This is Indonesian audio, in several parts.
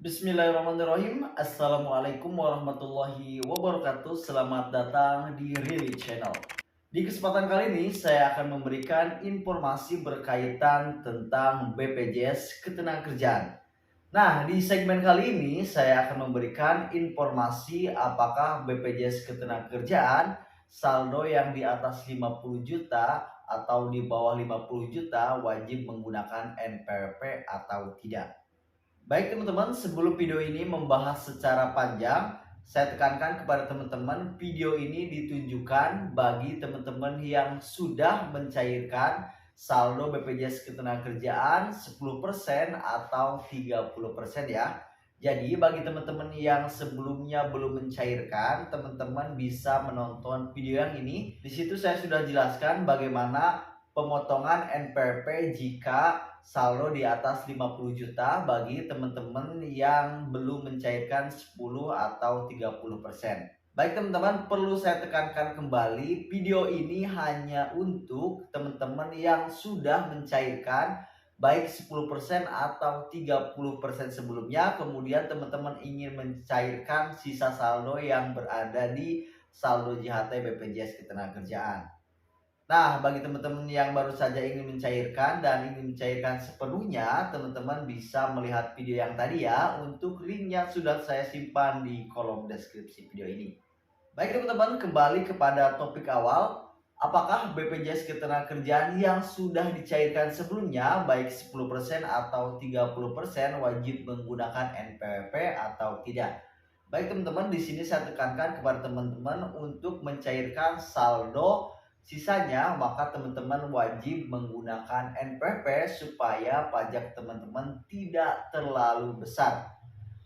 Bismillahirrahmanirrahim. Assalamualaikum warahmatullahi wabarakatuh. Selamat datang di Rili Channel. Di kesempatan kali ini saya akan memberikan informasi berkaitan tentang BPJS Ketenagakerjaan. Nah, di segmen kali ini saya akan memberikan informasi apakah BPJS Ketenagakerjaan saldo yang di atas 50 juta atau di bawah 50 juta wajib menggunakan NPWP atau tidak. Baik teman-teman, sebelum video ini membahas secara panjang, saya tekankan kepada teman-teman, video ini ditujukan bagi teman-teman yang sudah mencairkan saldo BPJS Ketenagakerjaan 10% atau 30% ya. Jadi bagi teman-teman yang sebelumnya belum mencairkan, teman-teman bisa menonton video yang ini. Di situ saya sudah jelaskan bagaimana pemotongan NPWP jika saldo di atas 50 juta bagi teman-teman yang belum mencairkan 10 atau 30%. Baik teman-teman, perlu saya tekankan kembali, video ini hanya untuk teman-teman yang sudah mencairkan baik 10% atau 30% sebelumnya, kemudian teman-teman ingin mencairkan sisa saldo yang berada di saldo JHT BPJS Ketenagakerjaan. Nah, bagi teman-teman yang baru saja ingin mencairkan dan ingin mencairkan sepenuhnya, teman-teman bisa melihat video yang tadi ya. Untuk linknya sudah saya simpan di kolom deskripsi video ini. Baik teman-teman, kembali kepada topik awal. Apakah BPJS Ketenagakerjaan yang sudah dicairkan sebelumnya, baik 10% atau 30% wajib menggunakan NPWP atau tidak? Baik teman-teman, di sini saya tekankan kepada teman-teman untuk mencairkan saldo sisanya, maka teman-teman wajib menggunakan NPWP supaya pajak teman-teman tidak terlalu besar.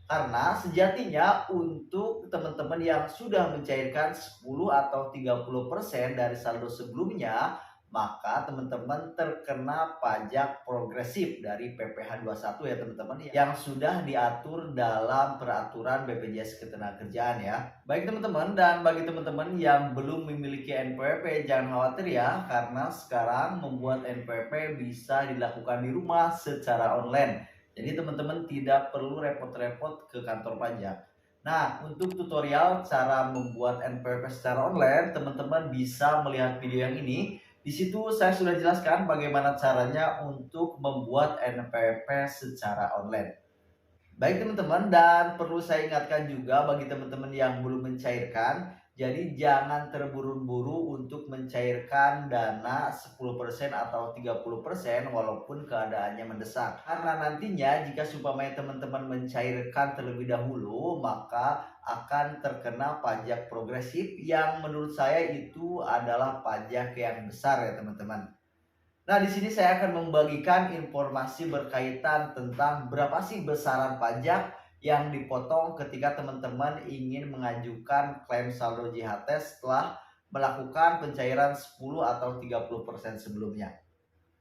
Karena sejatinya untuk teman-teman yang sudah mencairkan 10 atau 30% dari saldo sebelumnya, maka teman-teman terkena pajak progresif dari PPh 21 ya teman-teman, yang sudah diatur dalam peraturan BPJS Ketenagakerjaan ya. Baik teman-teman, dan bagi teman-teman yang belum memiliki NPWP jangan khawatir ya, karena sekarang membuat NPWP bisa dilakukan di rumah secara online. Jadi teman-teman tidak perlu repot-repot ke kantor pajak. Nah, untuk tutorial cara membuat NPWP secara online, teman-teman bisa melihat video yang ini. Di situ saya sudah jelaskan bagaimana caranya untuk membuat NPWP secara online. Baik teman-teman, dan perlu saya ingatkan juga bagi teman-teman yang belum mencairkan, jadi jangan terburu-buru untuk mencairkan dana 10% atau 30% walaupun keadaannya mendesak. Karena nantinya jika supaya teman-teman mencairkan terlebih dahulu, maka akan terkena pajak progresif yang menurut saya itu adalah pajak yang besar ya teman-teman. Nah, di sini saya akan membagikan informasi berkaitan tentang berapa sih besaran pajak yang dipotong ketika teman-teman ingin mengajukan klaim saldo JHT setelah melakukan pencairan 10 atau 30% sebelumnya.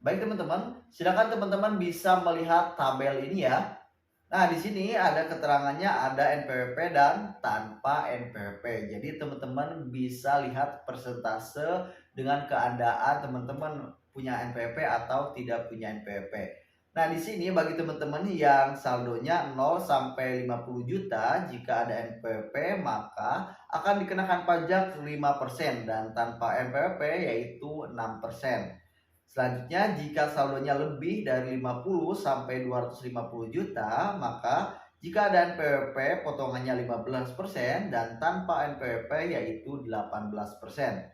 Baik teman-teman, silakan teman-teman bisa melihat tabel ini ya. Nah, di sini ada keterangannya, ada NPWP dan tanpa NPWP. Jadi teman-teman bisa lihat persentase dengan keadaan teman-teman punya NPWP atau tidak punya NPWP. Nah, di sini bagi teman-teman yang saldonya 0 sampai 50 juta, jika ada NPWP maka akan dikenakan pajak 5% dan tanpa NPWP yaitu 6%. Selanjutnya, jika saldonya lebih dari 50 sampai 250 juta, maka jika ada NPWP potongannya 15% dan tanpa NPWP yaitu 18%.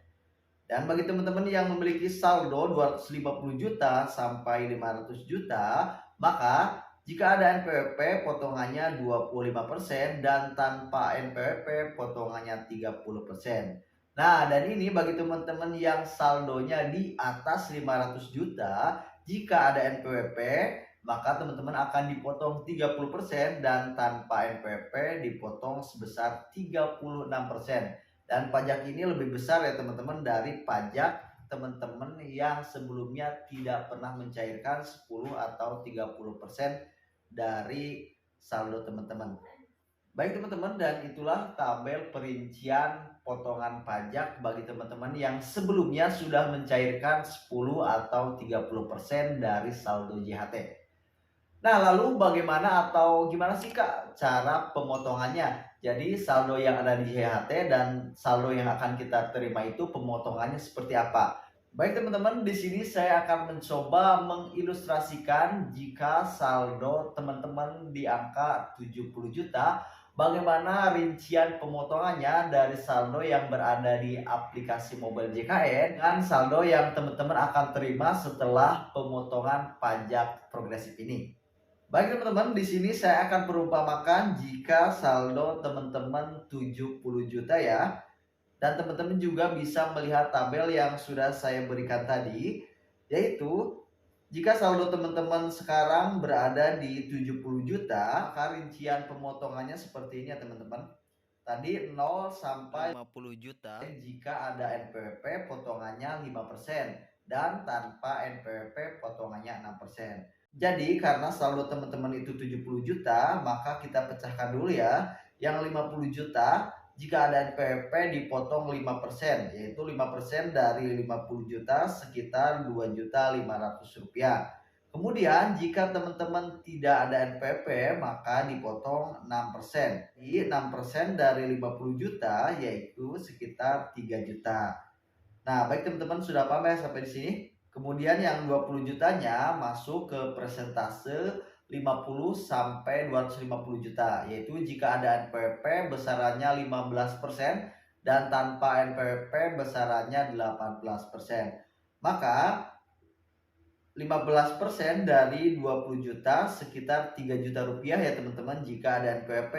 Dan bagi teman-teman yang memiliki saldo 250 juta sampai 500 juta, maka jika ada NPWP potongannya 25% dan tanpa NPWP potongannya 30%. Nah, dan ini bagi teman-teman yang saldonya di atas 500 juta, jika ada NPWP, maka teman-teman akan dipotong 30% dan tanpa NPWP dipotong sebesar 36%. Dan pajak ini lebih besar ya teman-teman dari pajak teman-teman yang sebelumnya tidak pernah mencairkan 10 atau 30% dari saldo teman-teman. Baik teman-teman, dan itulah tabel perincian potongan pajak bagi teman-teman yang sebelumnya sudah mencairkan 10 atau 30% dari saldo JHT. Nah, lalu bagaimana atau gimana sih Kak cara pemotongannya? Jadi saldo yang ada di HHT dan saldo yang akan kita terima itu pemotongannya seperti apa? Baik teman-teman, di sini saya akan mencoba mengilustrasikan jika saldo teman-teman di angka 70 juta, bagaimana rincian pemotongannya dari saldo yang berada di aplikasi mobile JKN dengan saldo yang teman-teman akan terima setelah pemotongan pajak progresif ini. Baik teman-teman, di sini saya akan perumpamakan jika saldo teman-teman 70 juta ya. Dan teman-teman juga bisa melihat tabel yang sudah saya berikan tadi, yaitu jika saldo teman-teman sekarang berada di 70 juta, maka rincian pemotongannya seperti ini ya teman-teman. Tadi 0 sampai 50 juta, jika ada NPWP potongannya 5% dan tanpa NPWP potongannya 6%. Jadi karena saldo teman-teman itu 70 juta, maka kita pecahkan dulu ya. Yang 50 juta, jika ada NPWP dipotong 5%, yaitu 5% dari 50 juta sekitar Rp2.500.000. Kemudian jika teman-teman tidak ada NPWP, maka dipotong 6%. Jadi 6% dari 50 juta yaitu sekitar 3 juta. Nah, baik teman-teman sudah paham ya sampai di sini? Kemudian yang 20 jutanya masuk ke persentase 50 sampai 250 juta, yaitu jika ada NPWP besarannya 15% dan tanpa NPWP besarannya 18%. Maka 15% dari 20 juta sekitar 3 juta rupiah ya teman-teman jika ada NPWP.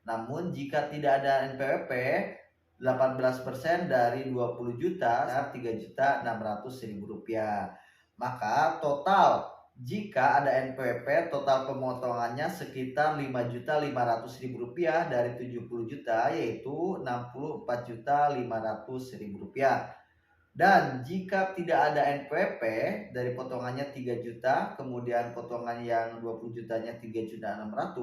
Namun jika tidak ada NPWP, 18% dari 20 juta sekitar 3.600.000 rupiah. Maka total jika ada NPWP, total pemotongannya sekitar 5.500.000 rupiah dari 70 juta, yaitu 64.500.000 rupiah. Dan jika tidak ada NPWP, dari potongannya 3 juta, kemudian potongan yang 20 jutanya 3.600.000,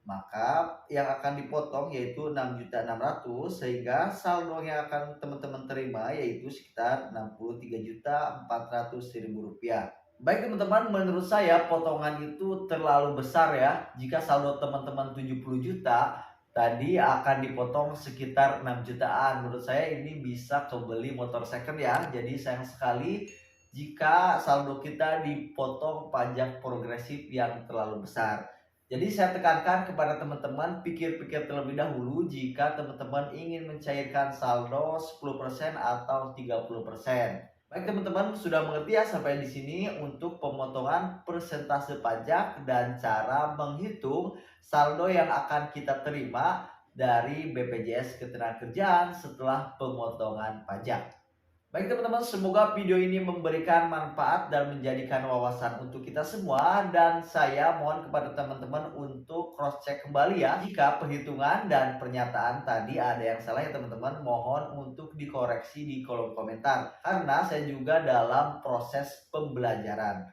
maka yang akan dipotong yaitu 6.600.000, sehingga saldo yang akan teman-teman terima yaitu sekitar 63.400.000 rupiah. Baik teman-teman, menurut saya potongan itu terlalu besar ya. Jika saldo teman-teman 70 juta, tadi akan dipotong sekitar 6 jutaan. Menurut saya ini bisa kebeli motor second ya. Jadi sayang sekali jika saldo kita dipotong pajak progresif yang terlalu besar. Jadi saya tekankan kepada teman-teman pikir-pikir terlebih dahulu jika teman-teman ingin mencairkan saldo 10% atau 30%. Baik teman-teman, sudah mengerti ya sampai di sini untuk pemotongan persentase pajak dan cara menghitung saldo yang akan kita terima dari BPJS Ketenagakerjaan setelah pemotongan pajak. Baik teman-teman, semoga video ini memberikan manfaat dan menjadikan wawasan untuk kita semua. Dan saya mohon kepada teman-teman untuk cross check kembali ya. Jika perhitungan dan pernyataan tadi ada yang salah ya teman-teman, mohon untuk dikoreksi di kolom komentar. Karena saya juga dalam proses pembelajaran.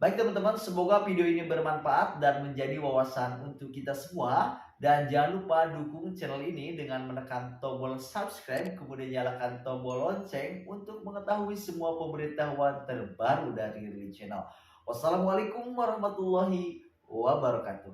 Baik teman-teman, semoga video ini bermanfaat dan menjadi wawasan untuk kita semua. Dan jangan lupa dukung channel ini dengan menekan tombol subscribe, kemudian nyalakan tombol lonceng untuk mengetahui semua pemberitahuan terbaru dari Rili Channel. Wassalamualaikum warahmatullahi wabarakatuh.